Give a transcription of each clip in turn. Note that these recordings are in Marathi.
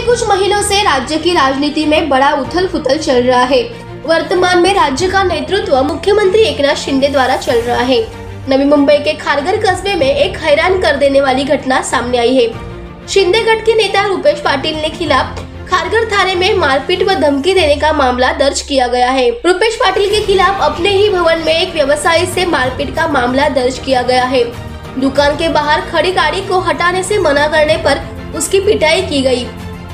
कुछ महीनों से राज्य की राजनीति में बड़ा उथल पुथल चल रहा है। वर्तमान में राज्य का नेतृत्व मुख्यमंत्री एकनाथ शिंदे द्वारा चल रहा है। नवी मुंबई के खारघर कस्बे में एक हैरान कर देने वाली घटना सामने आई है। शिंदे गढ़ के नेता रुपेश पाटिल ने खिलाफ खारघर थाने में मारपीट व धमकी देने का मामला दर्ज किया गया है। रुपेश पाटिल के खिलाफ अपने ही भवन में एक व्यवसायी से मारपीट का मामला दर्ज किया गया है। दुकान के बाहर खड़ी गाड़ी को हटाने से मना करने पर उसकी पिटाई की गई।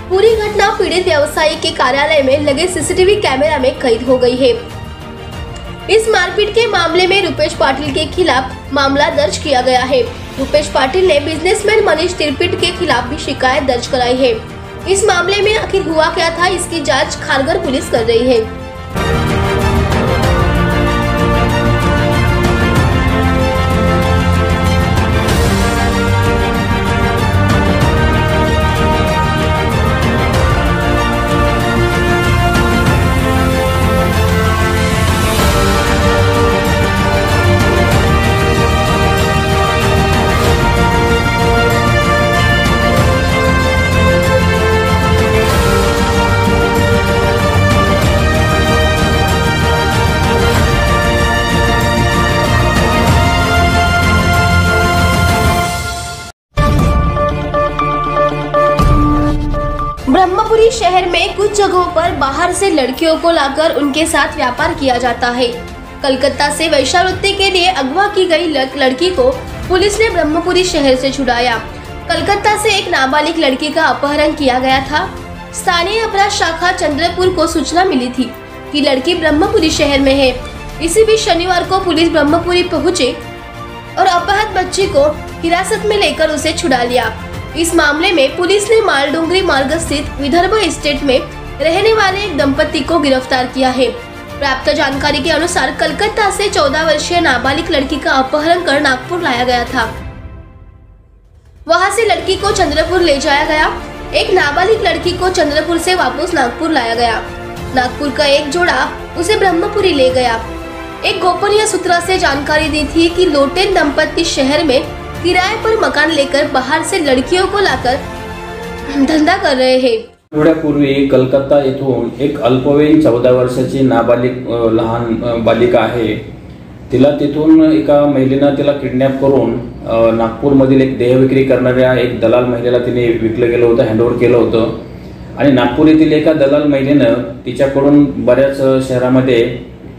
पूरी घटना पीड़ित व्यवसायी के कार्यालय में लगे सीसीटीवी कैमरा में कैद हो गई है। इस मारपीट के मामले में रुपेश पाटिल के खिलाफ मामला दर्ज किया गया है। रुपेश पाटिल ने बिजनेसमैन मनीष तिरपिट के खिलाफ भी शिकायत दर्ज कराई है। इस मामले में आखिर हुआ क्या था, इसकी जांच खारघर पुलिस कर रही है। ब्रह्मपुरी शहर में कुछ जगहों पर बाहर से लड़कियों को लाकर उनके साथ व्यापार किया जाता है। कलकत्ता से वेश्यावृत्ति के लिए अगवा की गई लड़की को पुलिस ने ब्रह्मपुरी शहर से छुड़ाया। कलकत्ता से एक नाबालिग लड़की का अपहरण किया गया था। स्थानीय अपराध शाखा चंद्रपुर को सूचना मिली थी कि लड़की ब्रह्मपुरी शहर में है। इसी बीच शनिवार को पुलिस ब्रह्मपुरी पहुंचे और अपहृत बच्ची को हिरासत में लेकर उसे छुड़ा लिया। इस मामले में पुलिस ने मालडुंगरी मार्ग स्थित विदर्भ एस्टेट में रहने वाले एक दंपति को गिरफ्तार किया है। प्राप्त जानकारी के अनुसार कलकत्ता से 14 वर्षीय नाबालिग लड़की का अपहरण कर नागपुर लाया गया था। वहां से लड़की को चंद्रपुर ले जाया गया। एक नाबालिग लड़की को चंद्रपुर से वापस नागपुर लाया गया। नागपुर का एक जोड़ा उसे ब्रह्मपुरी ले गया। एक गोपनीय सूत्र से जानकारी दी थी कि लोटेन दंपति शहर में किराए पर मकान लेकर बाहर से लड़कियों को लाकर धंदा कर रहे हैं। आठवड्यापूर्वी कलकत्ता येथून एक अल्पवयीन 14 वर्षाची नाबालिग लहान बालिका आहे। तिला तिथून एका महिलेनं तिला किडनॅप करून नागपूरमधील एक देहविक्री करणाऱ्या एक दलाल महिलेला तिने विकलं गेलं होतं, हँडओव्हर केलं होतं आणि नागपूर येथील एका दलाल महिलेनं तिच्याकडून बऱ्याच शहरामध्ये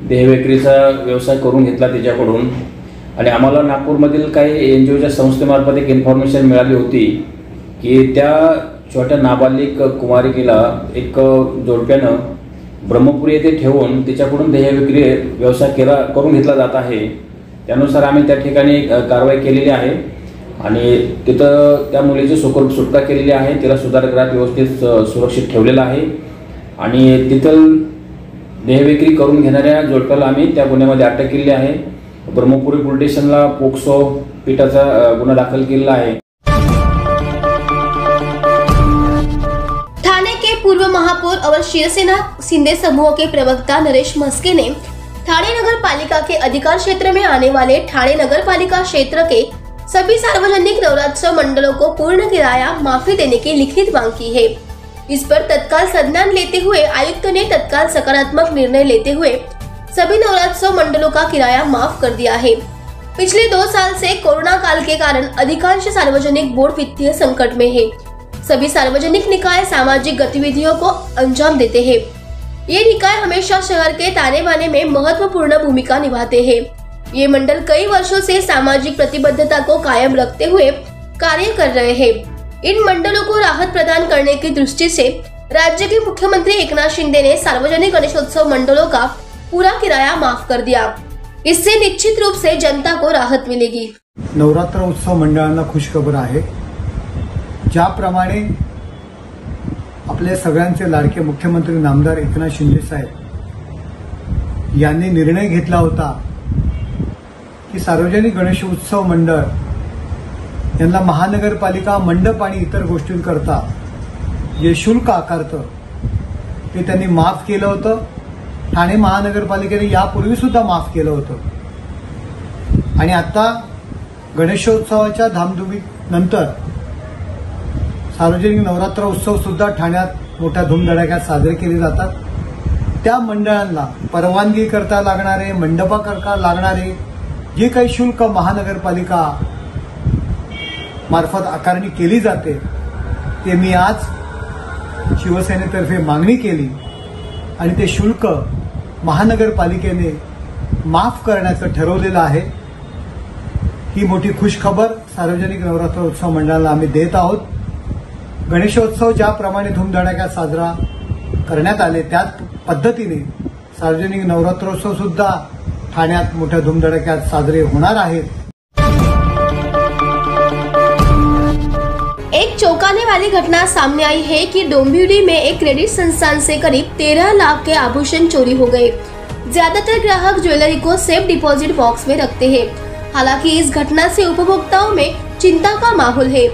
देहविक्रीचा व्यवसाय करून घेतला तिच्याकडून। आणि आम्हाला नागपूरमधील काही एनजीओच्या संस्थेमार्फत एक इन्फॉर्मेशन मिळाली होती की त्या छोट्या नाबालिग कुमारिकेला एक जोडप्यानं ब्रह्मपुरी येथे ठेवून तिच्याकडून देहविक्री व्यवसाय करून घेतला जात आहे। त्यानुसार आम्ही त्या ठिकाणी कारवाई केलेली आहे आणि तिथं त्या मुलीची सुटका केलेली आहे। तिला सुधारगृहात व्यवस्थित सुरक्षित ठेवलेलं आहे आणि तिथं देहविक्री करून घेणाऱ्या जोडप्याला आम्ही त्या गुन्ह्यामध्ये अटक केली आहे। ब्रह्मपुरी पुलिस स्टेशनला पोक्सो पिटाचा गुन्हा दाखल केला आहे। थाने के पूर्व महापौर और शिवसेना शिंदे समूह के प्रवक्ता नरेश मस्के ने ठाणे नगर पालिका के अधिकार क्षेत्र में आने वाले ठाणे नगर पालिका क्षेत्र के सभी सार्वजनिक नवरात्रोत्सव मंडलों को पूर्ण किराया माफी देने की लिखित मांग की है। इस पर तत्काल संज्ञान लेते हुए आयुक्त ने तत्काल सकारात्मक निर्णय लेते हुए सभी नवरात्रोत्सव मंडलों का किराया माफ कर दिया है। पिछले 2 साल से कोरोना काल के कारण अधिकांश सार्वजनिक बोर्ड वित्तीय संकट में है। सभी सार्वजनिक निकाय सामाजिक गतिविधियों को अंजाम देते हैं। ये निकाय हमेशा शहर के ताने बाने में महत्वपूर्ण भूमिका निभाते हैं। ये मंडल कई वर्षों से सामाजिक प्रतिबद्धता को कायम रखते हुए कार्य कर रहे हैं। इन मंडलों को राहत प्रदान करने की दृष्टि से राज्य के मुख्यमंत्री एकनाथ शिंदे ने सार्वजनिक गणेशोत्सव मंडलों का पूरा किराया माफ कर दिया। इससे निश्चित रूप से जनता को राहत मिलेगी। नवरात्र उत्सव मंडळांना खुशखबर आहे। ज्याप्रमाणे आपल्या सगळ्यांचे लाडके मुख्यमंत्री नामदार एकनाथ शिंदे साहेब यांनी निर्णय घेतला होता की सार्वजनिक गणेशोत्सव मंडळ यांना महानगरपालिका मंडप आणि इतर गोष्टींकरता जे शुल्क आकारतं ते त्यांनी माफ केलं होतं। ठाणे महानगरपालिकेने यापूर्वी सुद्धा माफ केलं होतं आणि आता गणेशोत्सवाच्या धामधुमी नंतर सार्वजनिक नवरात्र उत्सव सुद्धा ठाण्यात मोठ्या धूमधडाक्यात साजरे केले जातात। त्या मंडळांना परवानगी करता लागणारे, मंडपाकरता लागणारे जे काही शुल्क महानगरपालिका मार्फत आकारणी केली जाते ते मी आज शिवसेनेतर्फे मागणी केली आणि ते शुल्क महानगरपालिकेने माफ करण्याचं ठरवलेलं आहे। ही मोठी खुशखबर सार्वजनिक नवरात्र उत्सव मंडळाला आम्ही देत आहोत। गणेशोत्सव ज्याप्रमाणे धूमधडाक्यात साजरा करण्यात आले त्याच पद्धतीने सार्वजनिक नवरात्रोत्सव सुद्धा ठाण्यात मोठ्या धूमधडाक्यात साजरे होणार आहेत। एक चौंकाने वाली घटना सामने आई है कि डोंबिवली में एक क्रेडिट संस्थान से करीब 13 लाख के आभूषण चोरी हो गए। ज्यादातर ग्राहक ज्वेलरी को सेफ डिपॉजिट बॉक्स में रखते हैं। हालांकि इस घटना से उपभोक्ताओं में चिंता का माहौल है।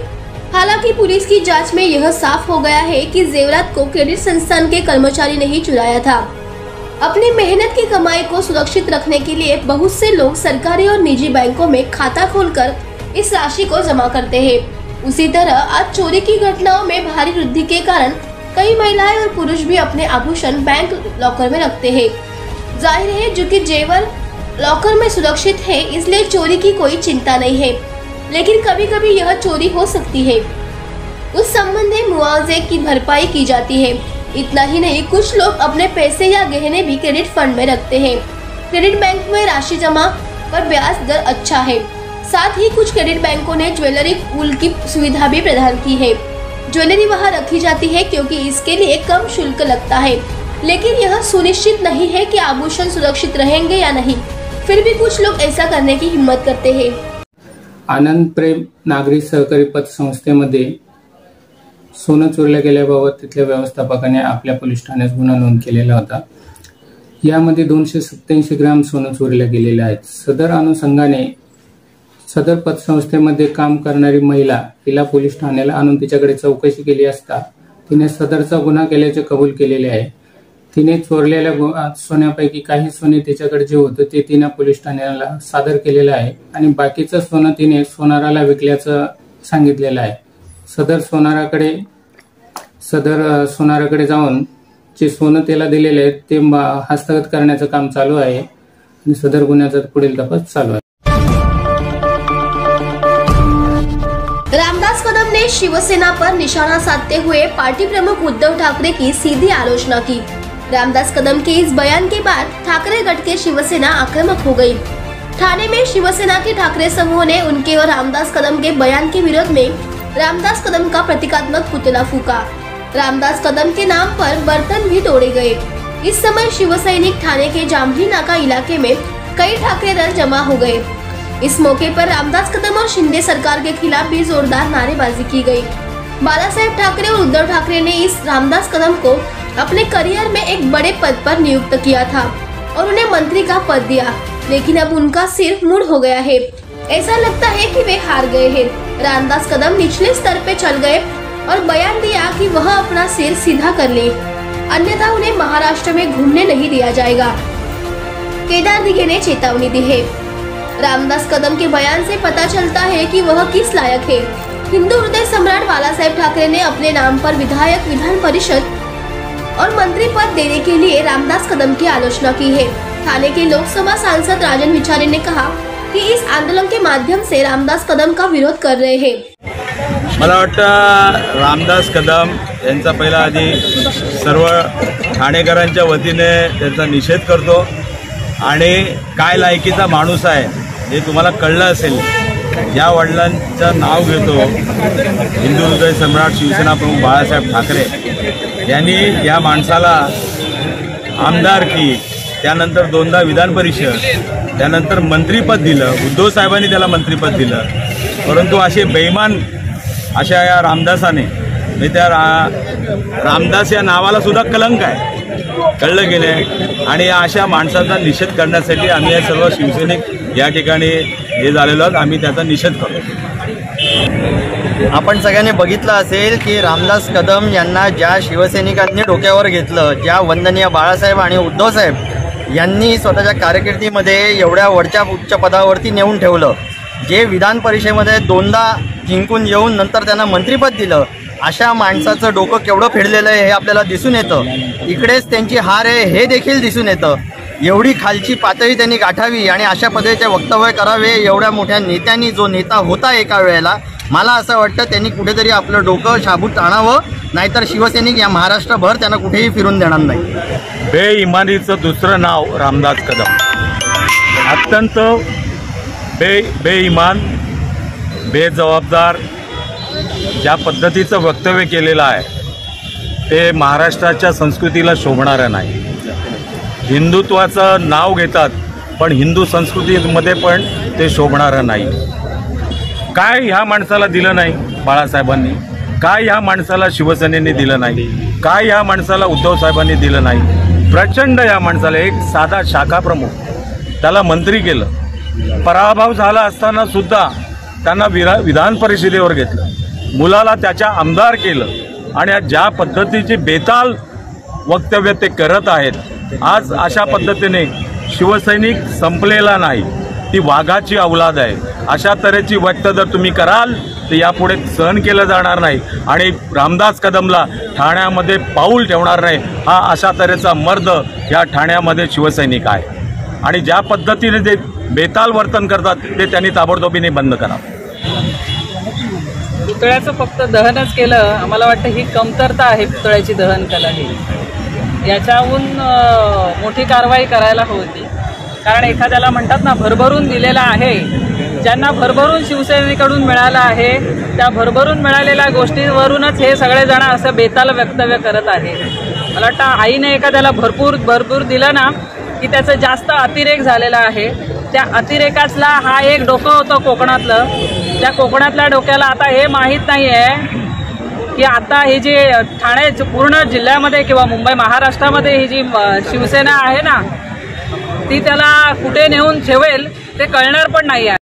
हालांकि पुलिस की जांच में यह साफ हो गया है कि जेवरात को क्रेडिट संस्थान के कर्मचारी ने ही चुराया था। अपनी मेहनत की कमाई को सुरक्षित रखने के लिए बहुत से लोग सरकारी और निजी बैंकों में खाता खोलकर इस राशि को जमा करते हैं। उसी तरह आज चोरी की घटनाओं में भारी वृद्धि के कारण कई महिलाएं और पुरुष भी अपने आभूषण बैंक लॉकर में रखते हैं। जाहिर है जो कि जेवर लॉकर में सुरक्षित है, इसलिए चोरी की कोई चिंता नहीं है, लेकिन कभी कभी यह चोरी हो सकती है। उस संबंध में मुआवजे की भरपाई की जाती है। इतना ही नहीं, कुछ लोग अपने पैसे या गहने भी क्रेडिट फंड में रखते हैं। क्रेडिट बैंक में राशि जमा पर ब्याज दर अच्छा है। साथ ही कुछ क्रेडिट बैंकों ने ज्वेलरी पूल की सुविधा भी प्रदान की है। ज्वेलरी वहां रखी जाती है क्योंकि इसके लिए कम शुल्क लगता है, लेकिन यह सुनिश्चित नहीं है कि आभूषण सुरक्षित रहेंगे या नहीं। फिर भी कुछ लोग ऐसा करने की हिम्मत करते हैं। आनंद प्रेम नागरी सहकारी पतसंस्थेमध्ये सोनं चोरल्या गेल्याबाबत तिथल्या व्यवस्थापकाने आपल्या पोलीस ठाण्यात गुन्हा नोंद केलेला होता। यामध्ये 287 ग्राम सोनं चोरल्या गेलेले आहेत। सदर अनुषंगाने सदर पतसंस्थेमध्ये काम करणारी महिला तिला पोलीस ठाण्याला आणून तिच्याकडे चौकशी केली असता तिने सदरचा गुन्हा केल्याचे कबूल केलेले आहे। तिने चोरलेल्या सोन्यापैकी काही सोने तिच्याकडे जे होते ते तिने पोलीस ठाण्याला सादर केलेलं आहे आणि बाकीचं सोनं तिने सोनाराला विकल्याचं सांगितलेलं आहे। सदर सोनाराकडे जाऊन जे सोनं त्याला दिलेले आहे ते हस्तगत करण्याचं काम चालू आहे आणि सदर गुन्ह्याचा पुढील तपास चालू आहे। रामदास कदम ने शिवसेना पर निशाना साधते हुए पार्टी प्रमुख उद्धव ठाकरे की सीधी आलोचना की। रामदास कदम के इस बयान के बाद ठाकरे गट के शिवसेना आक्रामक हो गई। ठाणे में शिवसेना के ठाकरे समूह ने उनके और रामदास कदम के बयान के विरोध में रामदास कदम का प्रतीकात्मक पुतला फूका। रामदास कदम के नाम पर बर्तन भी तोड़े गए। इस समय शिवसैनिक ठाणे के जांभली नाका इलाके में कई ठाकरे दल जमा हो गए। इस मौके पर रामदास कदम और शिंदे सरकार के खिलाफ भी जोरदार नारेबाजी की गई। बालासाहेब ठाकरे और उद्धव ठाकरे ने इस रामदास कदम को अपने करियर में एक बड़े पद पर नियुक्त किया था और उन्हें मंत्री का पद दिया, लेकिन अब उनका सिर मुड़ हो गया है। ऐसा लगता है कि वे हार गए हैं। रामदास कदम निचले स्तर पे चल गए और बयान दिया कि वह अपना सिर सीधा कर ले, अन्यथा उन्हें महाराष्ट्र में घूमने नहीं दिया जाएगा। केदार दिघे ने चेतावनी दी है। रामदास कदम के बयान से पता चलता है कि वह किस लायक है। हिंदू हृदय सम्राट बालासाहेब ठाकरे ने अपने नाम पर विधायक, विधान परिषद और मंत्री पद देने के लिए रामदास कदम की आलोचना की है। ठाणे के लोकसभा सांसद राजन विचारे ने कहा कि इस आंदोलन के माध्यम से रामदास कदम का विरोध कर रहे हैं। मला वाटतं रामदास कदम यांचा पहिला आधी सर्व ठाणेकरांच्या वतीने त्यांचा निषेध करतो आणि काय लायकीचा माणूस आहे हे तुम्हाला कळलं असेल। या वडिलांचं नाव घेतो हिंदू हृदय सम्राट शिवसेना प्रमुख बाळासाहेब ठाकरे यांनी या माणसाला आमदारकी, त्यानंतर 2दा विधान परिषद, त्यानंतर मंत्रीपद दिलं। उद्धव साहेबांनी त्याला मंत्रीपद दिलं, परंतु असे बेईमान अशा या रामदासाने, त्या रामदास या नावाला सुद्धा कलंक आहे, कळलं गेले। आणि अशा माणसाचा निषेध करण्यासाठी आम्ही सर्व शिवसैनिक या ठिकाणी हे झालेलो आहोत, आम्ही त्याचा निषेध करतो। आपण सगळ्यांनी बघितलं असेल की रामदास कदम यांना ज्या शिवसैनिकांनी डोक्यावर घेतलं, ज्या वंदनीय बाळासाहेब आणि उद्धव साहेब यांनी स्वतःच्या कारकिर्दीमध्ये एवढ्या वरच्या उच्च पदावरती नेऊन ठेवलं, जे विधान परिषदेमध्ये 2दा जिंकून येऊन नंतर त्यांना मंत्रिपद दिलं अशा माणसाचं डोकं केवढं फेडलेलं आहे हे आपल्याला दिसून येतं. इकडेच त्यांची हार आहे हे देखील दिसून येतं. एवढी खालची पातळी त्यांनी गाठावी आणि अशा पद्धतीचे वक्तव्य करावे एवढ्या मोठ्या नेत्यांनी, जो नेता होता एका वेळेला, मला असं वाटतं त्यांनी कुठेतरी आपलं डोकं शाबूत आणावं, नाहीतर शिवसैनिक या महाराष्ट्रभर त्यांना कुठेही फिरून देणार नाही. बेईमानीचं दुसरं नाव रामदास कदम. अत्यंत बेईमान, बेजबाबदार ज्या पद्धतीचं वक्तव्य केलेलं आहे ते महाराष्ट्राच्या संस्कृतीला शोभणारं नाही. हिंदुत्वाचं नाव घेतात पण हिंदू संस्कृतीमध्ये पण ते शोभणारं नाही. काय ह्या माणसाला दिलं नाही बाळासाहेबांनी? काय ह्या माणसाला शिवसेनेने दिलं नाही? काय ह्या माणसाला उद्धव साहेबांनी दिलं नाही? प्रचंड या माणसाला एक साधा शाखा प्रमुख, त्याला मंत्री केलं. पराभव झाला असताना सुद्धा त्यांना विधान परिषदेवर घेतलं, मुलाला त्याच्या आमदार केलं. आणि ज्या पद्धतीची बेताल वक्तव्य ते करत आहेत, आज अशा पद्धतीने शिवसैनिक संपलेला नाही, ती वाघाची अवलाद आहे. अशा तऱ्हेची वक्तव्य जर तुम्ही कराल तर यापुढे सहन केलं जाणार नाही आणि रामदास कदमला ठाण्यामध्ये पाऊल ठेवणार नाही. हा अशा तऱ्हेचा मर्द या ठाण्यामध्ये शिवसैनिक आहे. आणि ज्या पद्धतीने ते बेताल वर्तन करतात ते त्यांनी ताबडतोबीने बंद करावं. पुतळ्याचं फक्त दहनच केलं, आम्हाला वाटतं ही कमतरता आहे पुतळ्याची दहन कला ही. याच्याहून मोठी कारवाई करायला हवी. कारण एखाद्याला म्हणतात ना, भरभरून दिलेला आहे, ज्यांना भरभरून शिवसेनेकडून मिळालं आहे त्या भरभरून मिळालेल्या गोष्टीवरूनच हे सगळेजण असं बेताल वक्तव्य करत आहे. मला वाटतं आईने एखाद्याला भरपूर दिलं ना की त्याचं जास्त अतिरेक झालेला आहे. त्या अतिरेकातला हा एक डोकं होतं कोकणातलं. त्या कोकणातल्या डोक्याला आता हे माहीत नाही आहे की आता ही जी ठाणे पूर्ण जिल्ह्यामध्ये किंवा मुंबई महाराष्ट्रामध्ये ही जी शिवसेना आहे ना, ती त्याला कुठे नेऊन ठेवेल ते कळणार पण नाही आहे.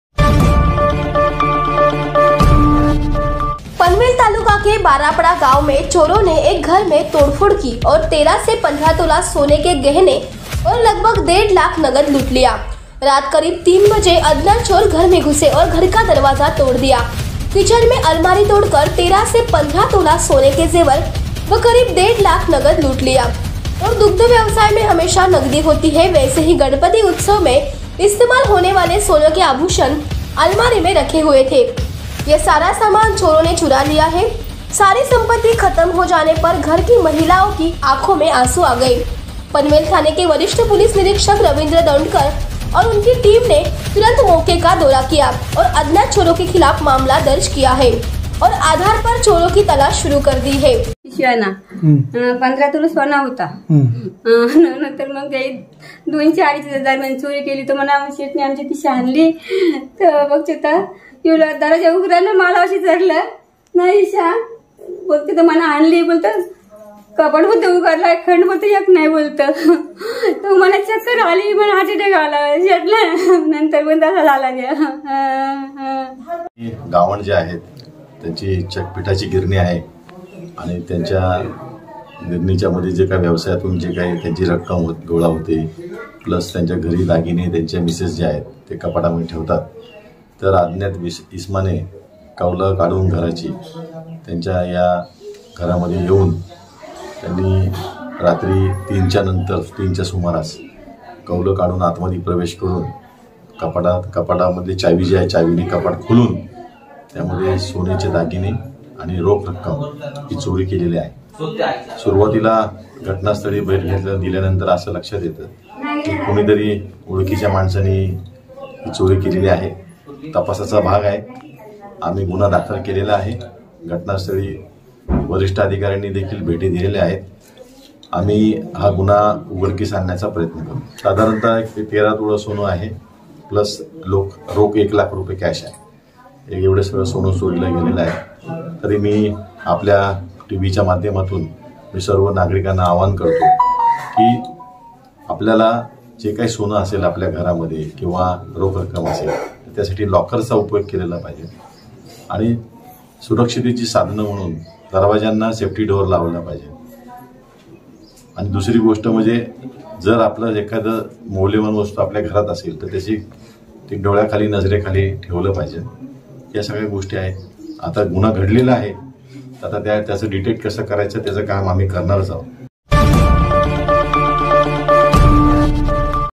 पनवेल तालुका के बारापड़ा गांव में चोरों ने एक घर में तोड़फोड़ की और 13 से 15 तोला सोने के गहने और लगभग 1.5 लाख नगद लूट लिया। रात करीब 3 बजे अदना चोर घर में घुसे और घर का दरवाजा तोड़ दिया। किचन में अलमारी तोड़कर 13 से 15 तोला सोने के जेवर व करीब 1.5 लाख नगद लूट लिया। और दुग्ध व्यवसाय में हमेशा नकदी होती है, वैसे ही गणपति उत्सव में इस्तेमाल होने वाले सोने के आभूषण अलमारी में रखे हुए थे। यह सारा सामान चोरों ने चुरा लिया है। सारी संपत्ति खत्म हो जाने पर घर की महिलाओं की आंखों में आंसू आ गए। पनवेल थाने के वरिष्ठ पुलिस निरीक्षक रविंद्र दौंडकर और उनकी टीम ने तुरंत मौके का दौरा किया और अज्ञात चोरों के खिलाफ मामला दर्ज किया है और आधार पर चोरों की तलाश शुरू कर दी है। 15 तोला सोना होता। नंतर मग ते 2-4 दरम्यान चोरी केली तर मला शेटने आमची ती आणली तर बघते तर दरवाजा उघडायला मला अशी चढलं नाही शा बोलते तर मला आणली बोलतं कपाट बोलते उघडला खंड बोलते एक नाही बोलतं तो मला चक्कर आली मला हार्ट अटॅक आला शेटला नंतर पण तसा झाला गावण जे आहेत त्यांची चटपिठाची गिरणी आहे आणि त्यांच्या गिरणीच्या मध्ये जे काही व्यवसायातून जे काही त्यांची रक्कम गोळा होते प्लस त्यांच्या घरी दागिने त्यांचे मिसेस जे आहेत ते कपाटामध्ये ठेवतात तर अज्ञात इस्माने कौलं काढून घराची त्यांच्या या घरामध्ये येऊन त्यांनी रात्री 3च्या सुमारास कौलं काढून आतमध्ये प्रवेश करून कपाटामध्ये चावी जी आहे चावीने कपाट खोलून त्यामध्ये सोन्याचे दागिने आणि रोख रक्कम ही चोरी केलेली आहे। सुरुवातीला घटनास्थळी भेट दिल्यानंतर असं लक्षात येतं की कोणीतरी ओळखीच्या माणसाने ही चोरी केलेली आहे। तपासाचा भाग आहे, आम्ही गुन्हा दाखल केलेला आहे। घटनास्थळी वरिष्ठ अधिकाऱ्यांनी देखील भेटी दिलेल्या आहेत। आम्ही हा गुन्हा उघडकीस आणण्याचा प्रयत्न करू। साधारणतः 13 तोळा सोनं आहे प्लस रोख 1 लाख रुपये कॅश आहे। एवढे सगळं सोनं चोरीला गेलेलं आहे। तरी मी आपल्या टीव्हीच्या माध्यमातून मी सर्व नागरिकांना आवाहन करतो की आपल्याला जे काही सोनं असेल आपल्या घरामध्ये किंवा रोख रक्कम असेल त्यासाठी लॉकरचा उपयोग केलेला पाहिजे आणि सुरक्षितेची साधनं म्हणून दरवाजांना सेफ्टी डोअर लावला पाहिजे। आणि दुसरी गोष्ट म्हणजे जर आपलं एखादं मौल्यवान वस्तू आपल्या घरात असेल तर त्याची ती डोळ्याखाली नजरेखाली ठेवलं पाहिजे। या सगळ्या गोष्टी आहेत। आता गुन्हा घडलेला आहे आता त्याचं डिटेक्ट कसं करायचं त्याचं काम आम्ही करणारच आहोत.